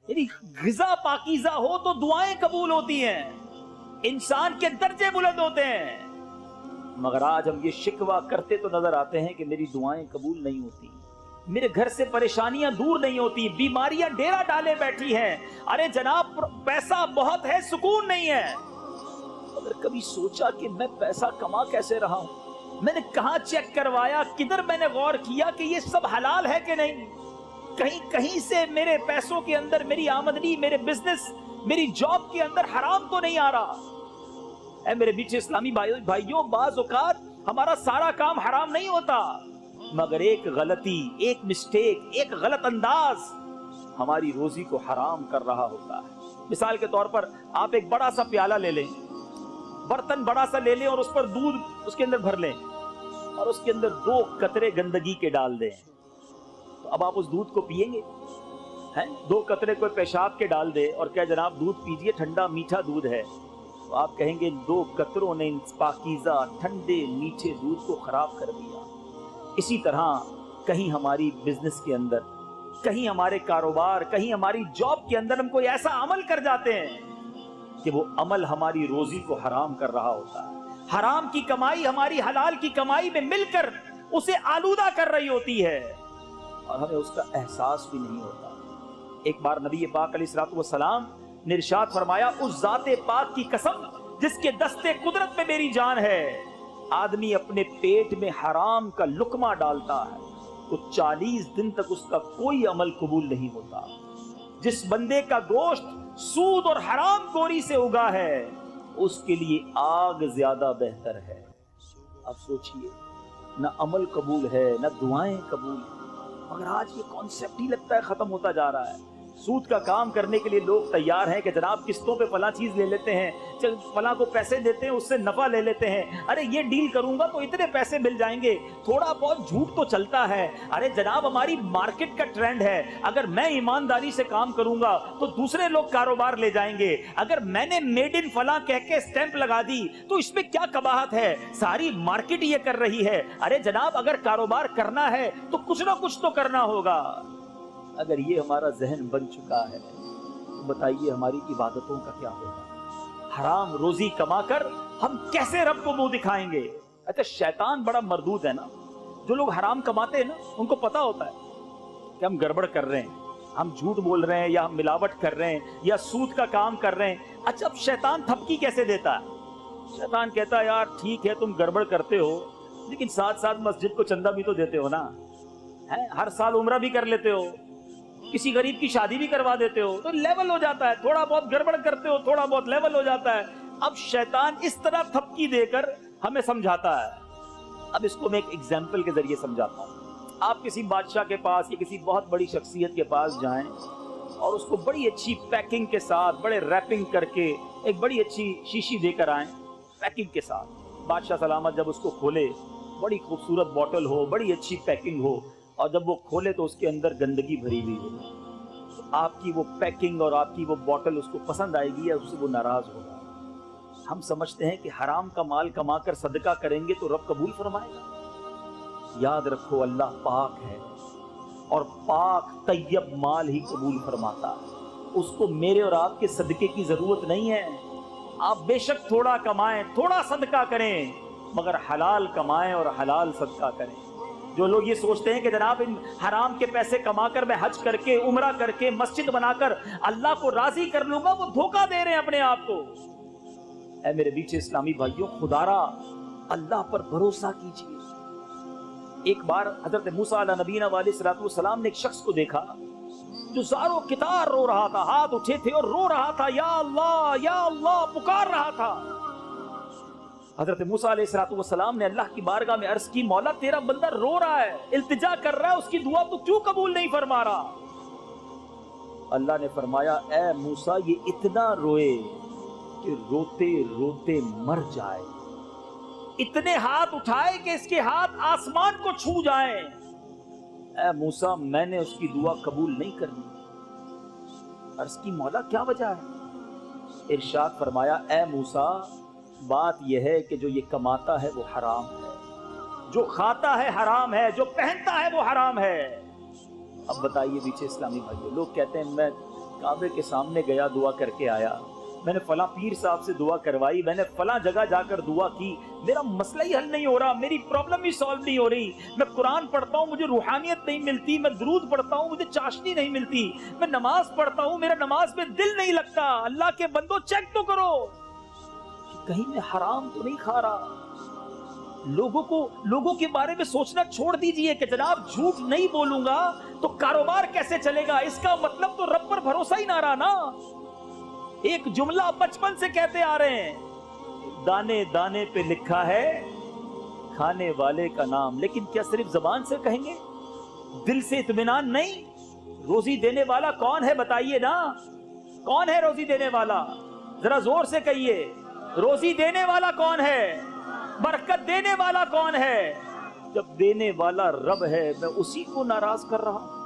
यानी ग़िज़ा पाकीज़ा हो तो दुआएं कबूल होती हैं, इंसान के दर्जे बुलंद होते हैं। मगर आज हम ये शिकवा करते तो नजर आते हैं कि मेरी दुआएं कबूल नहीं होती, मेरे घर से परेशानियां दूर नहीं होती, बीमारियां डेरा डाले बैठी हैं। अरे जनाब पैसा बहुत है, सुकून नहीं है। अगर कभी सोचा कि मैं पैसा कमा कैसे रहा हूं, मैंने कहां चेक करवाया, किधर मैंने गौर किया कि ये सब हलाल है कि नहीं, कहीं कहीं से मेरे पैसों के अंदर, मेरी आमदनी, मेरे बिजनेस, मेरी जॉब के अंदर हराम तो नहीं आ रहा है। मेरे बीच इस्लामी भाइयों, बाज़ औक़ात हमारा सारा काम हराम नहीं होता, मगर एक गलती, एक मिस्टेक, एक गलत अंदाज हमारी रोजी को हराम कर रहा होता है। मिसाल के तौर पर आप एक बड़ा सा प्याला ले लें, बर्तन बड़ा सा ले लें और उस पर दूध उसके अंदर भर लें और उसके अंदर 2 कतरे गंदगी के डाल दें, तो अब आप उस दूध को पिएंगे? हैं? 2 कतरे कोई पेशाब के डाल दे और क्या जनाब दूध पीजिए, ठंडा मीठा दूध है, तो आप कहेंगे 2 कतरों ने पाकीज़ा ठंडे मीठे दूध को खराब कर दिया। इसी तरह कहीं हमारी बिजनेस के अंदर, कहीं हमारे कारोबार, कहीं हमारी जॉब के अंदर हम कोई ऐसा अमल कर जाते हैं कि वो अमल हमारी रोजी को हराम कर रहा होता है। हराम की कमाई हमारी हलाल की कमाई में मिलकर उसे आलूदा कर रही होती है और हमें उसका एहसास भी नहीं होता। एक बार नबी पाक अलैहिस्सलातु वस्सलाम ने इरशाद फरमाया, उस ज़ाते पाक की कसम जिसके दस्ते कुदरत में मेरी जान है, आदमी अपने पेट में हराम का लुकमा डालता है तो 40 दिन तक उसका कोई अमल कबूल नहीं होता। जिस बंदे का गोश्त सूद और हराम खोरी से उगा है, उसके लिए आग ज्यादा बेहतर है। अब सोचिए, न अमल कबूल है, न दुआएं कबूल है, मगर आज ये कॉन्सेप्ट ही लगता है खत्म होता जा रहा है। सूद का काम करने के लिए लोग तैयार हैं कि जनाब किस्तों पे फला चीज ले लेते हैं, चल फला को पैसे देते हैं, उससे नफा ले लेते हैं, अरे ये डील करूंगा तो इतने पैसे मिल जाएंगे। थोड़ा बहुत झूठ तो चलता है। अरे जनाब हमारी मार्केट का ट्रेंड है, अगर मैं ईमानदारी से काम करूंगा तो दूसरे लोग कारोबार ले जाएंगे। अगर मैंने मेड इन फला कह के स्टैंप लगा दी तो इसमें क्या कबाहत है, सारी मार्केट ये कर रही है। अरे जनाब अगर कारोबार करना है तो कुछ ना कुछ तो करना होगा। अगर ये हमारा जहन बन चुका है तो बताइए हमारी इबादतों का क्या होगा। हराम रोजी कमाकर हम कैसे रब को मुंह दिखाएंगे। अच्छा शैतान बड़ा मरदूद है ना, जो लोग हराम कमाते हैं ना उनको पता होता है कि हम गड़बड़ कर रहे हैं, हम झूठ बोल रहे हैं या हम मिलावट कर रहे हैं या सूद का काम कर रहे हैं। अच्छा अब शैतान थपकी कैसे देता है? शैतान कहता है यार ठीक है तुम गड़बड़ करते हो लेकिन साथ साथ मस्जिद को चंदा भी तो देते हो ना, है हर साल उम्रा भी कर लेते हो, किसी गरीब की शादी भी करवा देते हो, तो लेवल हो जाता है। थोड़ा बहुत गड़बड़ करते हो, थोड़ा बहुत लेवल हो जाता है। अब शैतान इस तरह थपकी देकर हमें समझाता है। अब इसको मैं एक एग्जाम्पल के जरिए समझाता हूँ। आप किसी बादशाह के पास या किसी बहुत बड़ी शख्सियत के पास जाएं और उसको बड़ी अच्छी पैकिंग के साथ, बड़े रैपिंग करके एक बड़ी अच्छी शीशी देकर आए पैकिंग के साथ। बादशाह सलामत जब उसको खोले, बड़ी खूबसूरत बॉटल हो, बड़ी अच्छी पैकिंग हो, और जब वो खोले तो उसके अंदर गंदगी भरी हुई हो, तो आपकी वो पैकिंग और आपकी वो बॉटल उसको पसंद आएगी या उससे वो नाराज होगा। हम समझते हैं कि हराम का माल कमाकर सदका करेंगे तो रब कबूल फरमाएगा। याद रखो अल्लाह पाक है और पाक तैयब माल ही कबूल फरमाता है। उसको मेरे और आपके सदके की जरूरत नहीं है। आप बेशक थोड़ा कमाएं, थोड़ा सदका करें, मगर हलाल कमाएं और हलाल सदका करें। जो लोग ये सोचते हैं कि जनाब इन हराम के पैसे कमाकर मैं हज करके, उमरा करके, मस्जिद बनाकर अल्लाह को राजी कर लूंगा, वो धोखा दे रहे हैं अपने आप को। ऐ मेरे बीच इस्लामी भाइयों, खुदारा अल्लाह पर भरोसा कीजिए। एक बार हजरत मूसा अला नबीना अलैहिस्सलातु वस्सलाम ने एक शख्स को देखा जो ज़ारो कितार रो रहा था, हाथ उठे थे और रो रहा था, या अल्लाह पुकार रहा था। हजरत मूसा अलैहिस्सलातु वस्सलाम ने अल्लाह की बारगाह में अर्ज की, मौला तेरा बंदा रो रहा है, इल्तिजा कर रहा है, उसकी दुआ तू क्यों कबूल नहीं फरमा रहा? अल्लाह ने फरमाया, ए मूसा ये इतना रोए कि रोते रोते मर जाए, इतने हाथ उठाए कि इसके हाथ आसमान को छू जाए। ए मूसा मैंने उसकी दुआ कबूल नहीं करनी। अर्ज की मौला क्या वजह है? इरशाद फरमाया, ए मूसा बात यह है कि जो ये कमाता है वो हराम है, जो खाता है हराम है, जो पहनता है वो हराम है। अब बताइए पीछे इस्लामी भाइयों, लोग कहते हैं मैं کعبے کے سامنے گیا, دعا کر کے آیا, میں نے فلاں پیر صاحب سے دعا کروائی, میں نے فلاں جگہ جا کر دعا کی, میرا مسئلہ ہی حل نہیں ہو رہا, میری پرابلم ہی سالو نہیں ہو رہی, میں قرآن پڑھتا ہوں مجھے روحانیت نہیں ملتی, میں درود پڑھتا ہوں مجھے چاشنی نہیں ملتی, میں نماز پڑھتا ہوں میرا نماز میں دل نہیں لگتا. اللہ کے بندو چیک تو کرو کہیں میں حرام تو نہیں کھا رہا. لوگوں کے بارے میں سوچنا چھوڑ دیجئے کہ جناب جھوٹ نہیں بولوں گا تو کاروبار کیسے چلے گا, اس کا مطلب تو رب پر بھروسہ ہی نہ رہا نا. ایک جملہ بچپن سے کہتے آ رہے ہیں, دانے دانے پہ لکھا ہے کھانے والے کا نام, لیکن کیا صرف زبان سے کہیں گے, دل سے اطمینان نہیں. روزی دینے والا کون ہے بتائیے نا, کون ہے روزی دینے والا, ذرا زور سے کہیے, روزی دینے والا کون ہے, برکت دینے والا کون ہے. جب دینے والا رب ہے میں اسی کو ناراض کر رہا ہوں.